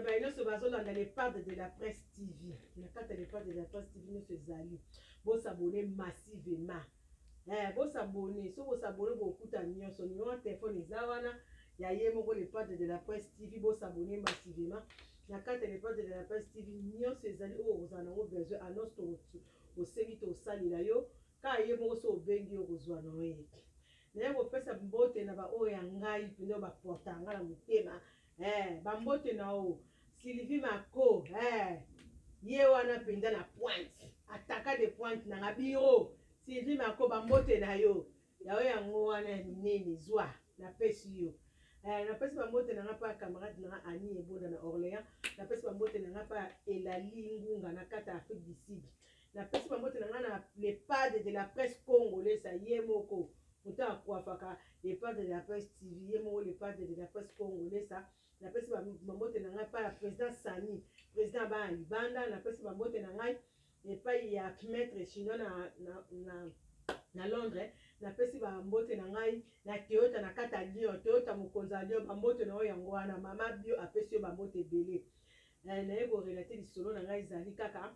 baino so bazolanda dans les pads de la presse TV. Na kata les pads de la presse TV no se zali. Bo s'abonner massivement. Bo s'abonner, so bo s'abonner bo kuta nyonso, numéro téléphone ezawana. Ya ye moko les pads de la presse TV bo s'abonner massivement. Na kata les pads de la presse TV nyonso ezali o ozana ngo besoin annonce to o sengi to sali la yo. Ka ye moko so bengi o kozwana oye. Na ko pesa mbote na ba o ya ngai pindo ba porta ngala mutema. Bambote na o Sylvie Mako ye wana penza na pointe ataka de pointe na ngabiro Sylvie Mako bambote na yo yawe yango wana nini zwa na pesi yo na pesi bambote na ngapa camarade na Ani Ebonda na Orléans na pesi bambote na ngapa Elali Ngunga na kata Afrique du Sud na pesi bambote na ngana les pads de la presse congolaise ye moko muta akwafaka les pads de la presse TV ye moko les pads de la presse congolaise na pesi bambote na ngai pa ya président Sani président ba libanda na pesi bambote na ngai epai ya maître chinois na Londres na pesi bambote na ngai na Toyota na kata Lyon Toyota mokonza Lyon bambote na oyo yango wana mama bio apesi yo bambote ebele na ye korelate lisolo na ngai ezali kaka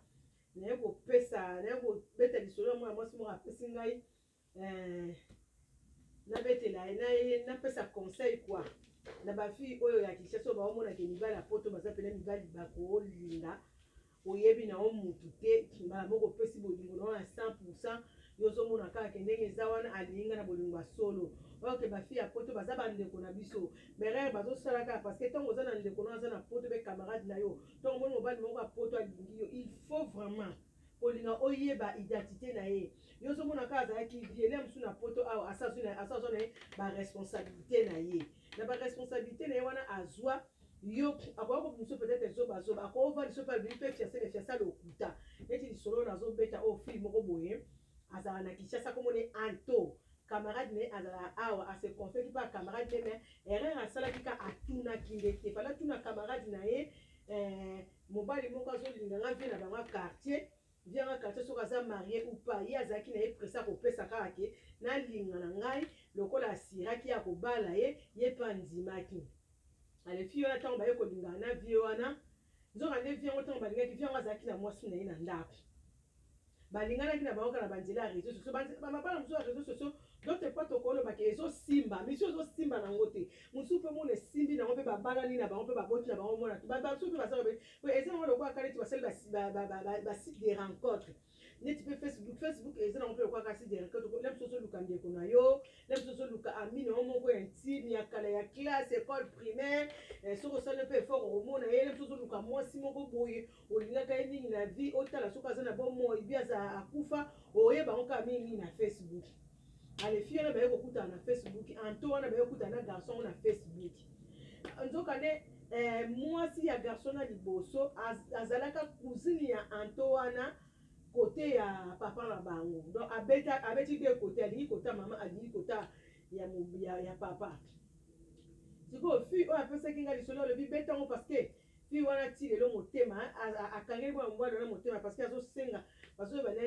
na ye kopesa na ye kobeta lisolo mwana mwasi moko apesi ngai nabetela napesa conseil quoi na ba fille oyo ya Kinshasa ba omona ke mibali ya poto baza pena mibali bakolinga oyebi na omutu te mbala moko pesi bolingo na 100% yozomona kaka ke ndenge eza wana alinga na bolingo ya solo oyo ke ba fille ya poto baza bandeko na biso merere bazosala kaka parce que ntango oza na ndeko na aza na poto be camarade na yo ntango omoni mobali moko ya poto alingi yo il faut vraiment kolinga oyeba identité na ye yozomona kaka azalaki viele mosu na poto awa asazwa na ye baresponsabilité na ye na baresponsabilité na ye wana azwa yo akoya kobiso peut-être ezobazoba akova liso mpe alobili mpe fiasa lokuta neti lisolo nazobeta oyo fille moko boye azala na Kinshasa komoni Anto camarade ne azala awa ase confeki mpe camarade ne mais erreur asalaki ka atunaki nde te fala tuna camarade na ye mobali moko azolinga nga vie na bango quartier vie nga quartier soki aza marie ou pas ye azalaki na ye presa kopesa kaka ke nalinga na ngai lokola asiraki ya kobala ye mpe andimaki ale fille wana ntango baye kolingana na vie wana nzoka nde vie yango ntango balingaki vie yango azalaki na mwasi na ye na ndako balinganaki na bango kaka na banzela ya réseau sociaux bamabala mosusu ya réseau sociaux d'autres pas tokolobaki ezosimba misi ezosimba nango te mosusu mpe mona esimbi nango mpe babalani na bango mpe baboti na bango mona basu mpe basala eza nango lokwaka neti basali basite de rencontre neti mpe facebook eza nango mpe lokwaka site de rencontre lem soso oluka ndeko na yo lem soso oluka ami na yo moko intime ya kala ya classe école primaire soki osali mpe effort omona ye lem soso oluka mwasi moko boye olingaka ye mingi na vie otala soki aza na bomoi bi aza akufa oyeba ngo kaka mingi na facebook ale fille wana baye kokutana na Facebook Anto wana baye kokutana na garçon na Facebook nzoka nde mwasi ya garçon na liboso azalaka cousine ya Anto wana côté ya papa na bango donc abeti de côté alingi kota mama alingi kota ya papa sikoyo fille oyo apesaki nga lisolo alobi betango parce que fille wana ti lelo motema akangeli mwana mobali wana motema parce que azosenga bazoyeba na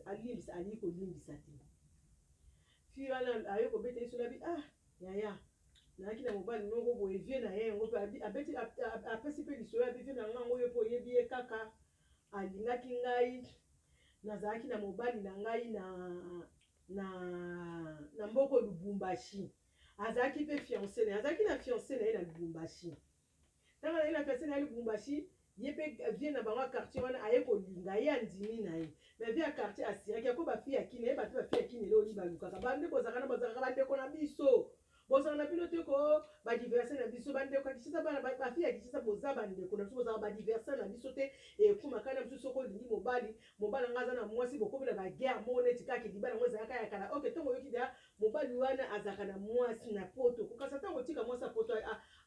alimbisa alingi kolimbisa te fille wana aye kobeta lisolo abi yaya nayaki na mobali moko boye vie na ye yango mpe apesi mpe lisolo abi vie na ngai yango oyo mpe oyebi ye kaka alingaki ngai nazalaki na mobali na ngai na mboko Lubumbashi azalaki mpe fiancé na ye azalaki na fiancé na ye na Lubumbashi ntango azalaki na fiancé na ye Lubumbashi ye mpe vie na bango ya quartier wana aye kolinga ye andimi na ye mais vie ya quartier asiraki yako bafille ya kine ye bato bafille ya kine leo balukaka bandeko bazalaka bandeko na biso bozala na bino te ko badiverse na biso bandeko ya Kinshasa bana bafille ya Kinshasa boza bandeko na biso bozala badiverse na biso te ekumaka na biso soko olingi mobali nga aza na mwasi bokomi na baguerre moko neti kaka libala yango ezalaka ya kala ok ntango oyoki deya mobali wana azalaka na mwasi na poto kokasa ntango otika mwasi ya poto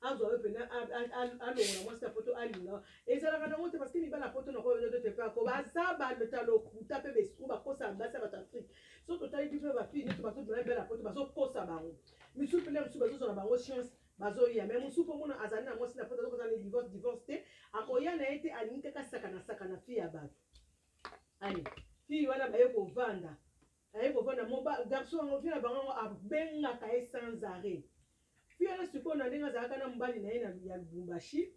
azwa yo mpena alongola mwasi ya poto alinga ezalaka nango te parce que mibala ya poto nakoyo te pe ako baza bandeta lokuta mpe besu bakosa basi ya bato afrique so totali biso bafille neti bazobima mibala ya poto bazokosa bango misu mpele mosusu bazozwa na bango chance bazoya mais mosusu mpo mona azali na mwasi na poto azokozala na divorce te akoya na ye te alingi kaka sakana fille ya bato ale fille wana baye kovanda garçon yango fille na bango abengaka ye sans arrêt fille wana sikoyo na ndenge azalaka na mobali na ye ya Lubumbashi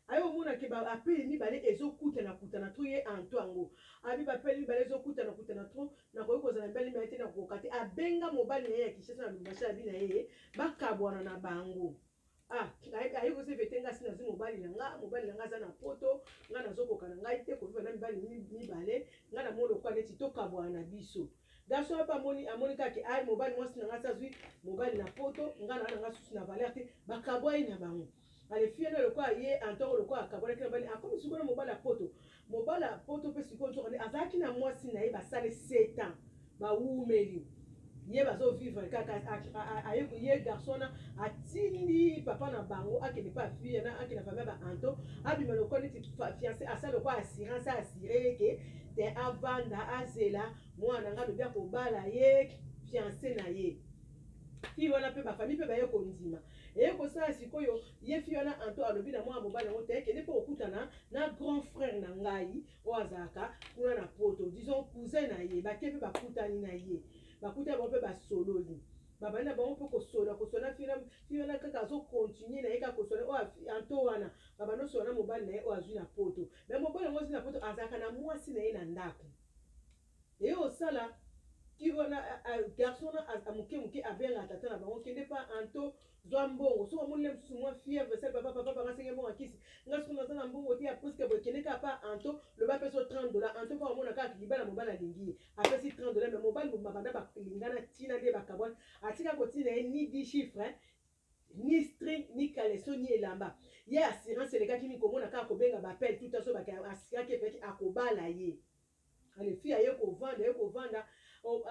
ayo mona ke ba appel mibale ezokutana to ye antoango abi ba appel mibale ezokutana to na koyi kozala mbeli mibale te na kokate abenga mobali na ye ya Kinshasa na Lubumbashi abi na ye bakabwana na bango ayi kosefe te nga si nazwi mobali na nga aza na poto nga nazokoka na ngai te koviva na mibali mibale nga na mona okwa neti tokabwana na biso garçon apa amoni kaka ai mobali mwasi na nga si azwi mobali na poto nga na nga susu na valeur te bakabwai na bango ale fie na lokola ye antongo lokola akabwanaki na bali akomi sikoyo na mobali ya poto mpe sikoyo nzokande azalaki na mwasi na ye basali 7 ans bawumeli ye bazovivre kaka ye garçon na atindi papa na bango akende pa fille na akende famille ba anto abima lokola neti fiancé asala lokola assurance assuré eke te avanda azela mwana nga lobi akobala ye fiancé na ye fille wana mpe bafamille mpe baye kondima eye kosala sikoyo ye fille wana anto alobi na mwana mobali yango te ekende mpe kokutana na grand frère na ngai oyo azalaka kuna na poto disons cousin na ye bake mpe bakutani na ye bakutani bango mpe basololi babandi na bango mpe kosola fille wana kaka azokontinue na ye kaka kosola oyo anto wana babandi osola na mobali na ye oyo azwi na poto me mobali yango azwi na poto azalaka na mwasi na ye na ndako eye osala wana garçon na moke abengaka tata na bango kende pa anto zwa mbongo soki omoni le mosusu mwa fièvre sel papa banga senge mbongo akisi nga soki naza na mbongo te ya priske boye kende kaka pa anto lobi apesi $30 anto mpo amona kaka libala mobali alingi ye apesi $30 me mobali mabanda balingana ntina nde bakabwana atika kotina ye ni 10 chiffre ni string ni caleçon ni elamba ye assurance elekaki mikomona kaka kobenga bapele tuta so assuraki epeki akobala ye ale fi aye kovanda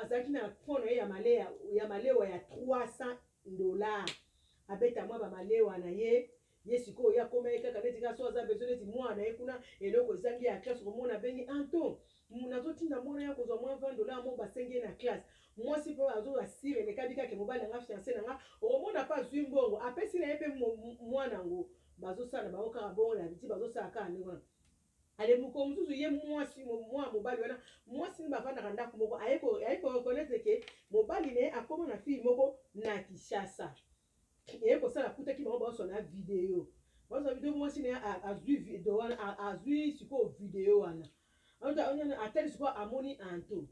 azalaki na fond na ye ya malewa ya $300 abeta mwa bamalewa na ye sikoyo akoma ye kaka neti kaka so aza beso neti mwana ye kuna eloko ezangi ya classe komona abengi anto nazotinda mwana ya kozwa mwa $20 mo basengi ye na classe mwasi mpe azoasire elekabi kaka mobali nanga fiancé nanga okomona mpe azwi mbongo apesi na ye mpe mwana yango bazosala bango kaka bongo na biti bazosala kaka ndenge wana ale moko mosusu ye mwa mobali wana mwasi ni bavandaka ndako moko aye korekonaître ke mobali na ye akoma na fille moko na Kinshasa eye kosala kutaki bango baosona video mwasi na ye azwi video wana azwi sikoyo video wana atali sikoyo amoni anto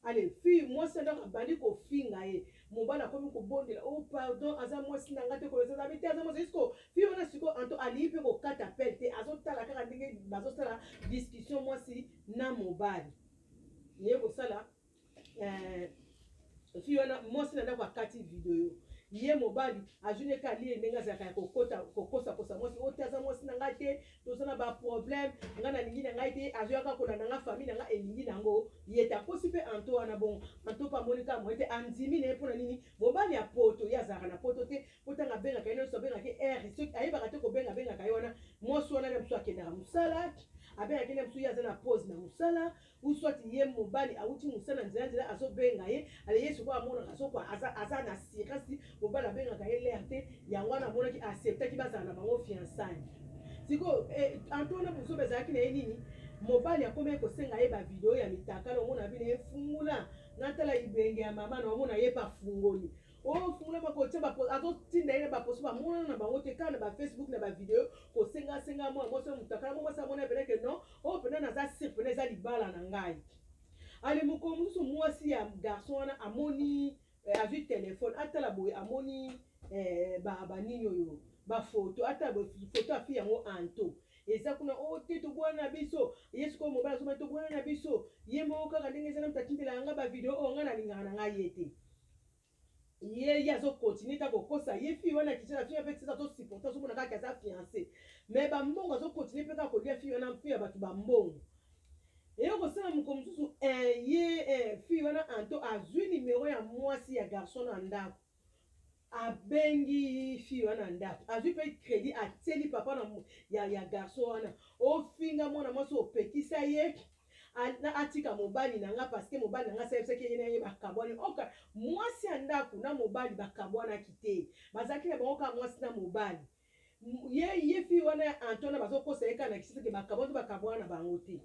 ale fille mwasi ndako abandi kofinga ye mobali akomi kobondela pardon aza mwasi na nga te kolesa te aza mwasi esko fille wana sikoyo anto aliyi mpe kokata pele te azotala kaka ndenge bazosala discussion mwasi na mobali ye kosala fille wana mwasi na ndako akati video ye mobali azwi neka alie ndenge azalaka ya kokosakosa mwasi oyo te aza mwasi na ngai te tozana baproblème ngai nalingi na ngai te azoyaka kolanda nga famille na ngai elingi nango ye te akosi mpe anto wana bon anto mpe amoni kaka moye te andimi na ye mpona nini mobali ya poto ye azalaka na poto te po ntango abengaka ye nyonso abengaka ere soki ayebaka te kobengaka ye wana mwasi wana ne mosusu akendaka mosala abengaki ne mosusu ye aza na pose na mosala uswati ye mobali awuti mosala nzela azobenga ye ale ye sikoyo amonaka soko aza na sirasi mobali abengaka ye lere te yango wana amonaki acceptaki bazala na bango fiançaille sikoyo anto wana bosobe ezalaki na ye nini mobali akomi kosenga ye bavideo ya mitakala omona bino ye fungula natala ibenge ya mama na omona ye bafungoli fungula makotia azotinda ye na baposo bamonana na bango te kaka na bafacebook na bavideo kosengasenga mwana mwasi ya motakala mo mwasi amona ebeleke non oyo mpena naza sir mpena eza libala na ngai ale mokolo mosusu mwasi ya garçon wana amoni azwi telefone atala boye amoni banini oyo bafoto atala boye foto afi yango anto eza kuna te tobwana na biso ye sikoyo mobali azomai tobwana na biso ye moko kaka ndenge eza na moto atindela yanga bavideo oyo ngai nalingaka na ngai ye te ye azokontinue ta kokosa ye fille wana kitala fille mpe tisa azosupporte azomona kaka aza fiancé me bambongo azokontinue mpe kaka kolia fille wana fille ya bato bambongo eye kosala mokolo mosusu ye fille wana anto azwi nimero ya mwasi ya garçon na ndako abengi fille wana ndako azwi mpe crédit atieli papa ya garçon wana ofinga mwana mwasi opekisa ye atika mobali na nga parce que mobali na nga sayebisaki ye na ye bakabwani oka mwasi ya ndako na mobali bakabwanaki te bazalaki na bango kaka mwasi na mobali ye fille wana antona bazokosa ye kaka na kisisaki bakabwani to bakabwana na bango te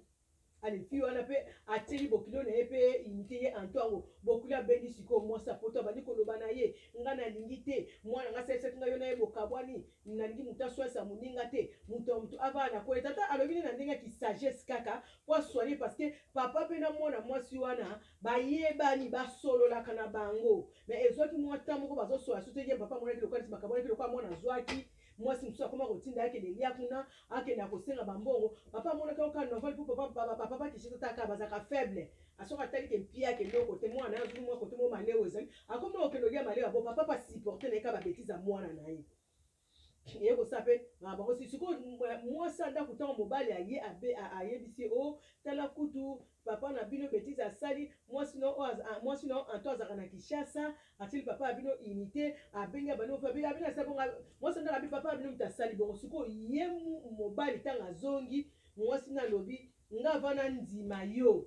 ale fille wana mpe atieli bokilo na ye mpe inite ye anto yango bokilo abendi sikoyo mwasi apoto abandi koloba na ye nga nalingi te mwana nga sayebisaki nga yo na ye bokabwani nalingi moto aswasa moninga te moto avana ko tata alobi na ndenge ki sagesse kaka po soigner parce que papa pe na mwana mwasi wana bayebani basololaka na bango mais ezwaki mwa ntan moko bazosola soki ye papa monaki lokola makambo monaki lokola mwana azwaki mwasi mosusu akoma kotinda akende lia kuna akende akosenga bambongo papa amonaki oka novele mpo papa bakishisa taka bazaka faible asoki atali ke mpie akende okote mwana azwi mwa kote mo maleo ezali akomi okende olia maleo abo papa pasupporte na ye ka babetiza mwana na ye ye kosala mpe bango sikoyo mwasi andako ntango mobali ayebisi o tala kutu papa na bino betise asali mwasi no anto azalaka na Kinshasa atili papa ya bino unité abengi abandi mwasi andako abi papa ya bino mutu asali bongo sikoyo ye mobali ntango azongi mwasi na alobi nga vana ndima yo